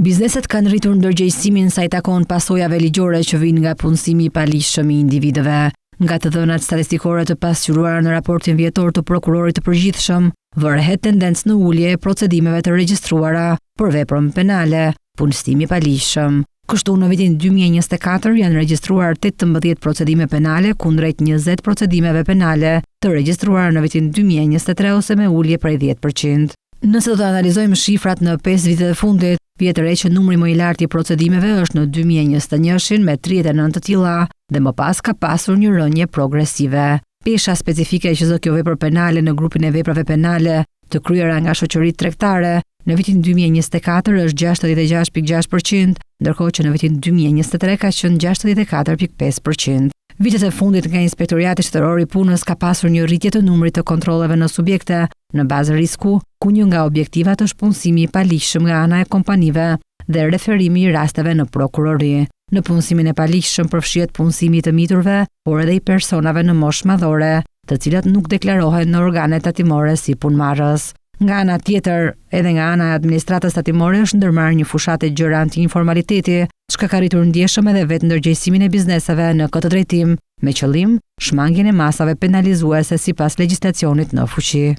Bizneset kanë rritur ndërgjegjësimin sa i takon pasojave ligjore që vijnë nga punësimi i paligjshëm i individëve. Nga të dhënat statistikore të pasqyruara në raportin vjetor të prokurorit të përgjithshëm, vërhet tendencë në ulje e procedimeve të regjistruara për veprën penale, punësimi i paligjshëm. Kështu në vitin 2024 janë regjistruar 18 procedime penale kundrejt 20 procedimeve penale të regjistruara në vitin 2023 ose me ulje prej 10%. Nëse do të analizojmë shifrat në 5 vitet e fundit, vjet re që numri më i lartë i procedimeve është në 2021 me 39 të tilla dhe më pas ka pasur një rënje progresive. Pesha specifike që zë kjo vepër penale në grupin e veprave penale të kryera nga shoqëritë tregtare në vitin 2024 është 66.6%, ndërkohë që në vitin 2023 ka qenë 64.5%. Vitet e fundit nga Inspektorati Shtetëror i Punës ka pasur një rritje të numrit të kontrolleve në subjekte në bazë risku, ku një nga objektivat është punësimi i paligjshëm nga ana e kompanive dhe referimi i rasteve në prokurori. Në punësimin e paligjshëm përfshihet punësimi i të miturve, por edhe i personave në moshë madhore, të cilat nuk deklarohen në organet tatimore si punëmarrës. Nga ana tjetër, edhe nga ana e administratës tatimore është ndërmarrë një fushatë gjëra anti-informaliteti, çka ka rritur ndjeshëm edhe vetë ndërgjegjësimin e bizneseve në këtë drejtim, me qëllim shmangjen e masave penalizuese sipas legjislacionit në fuqi.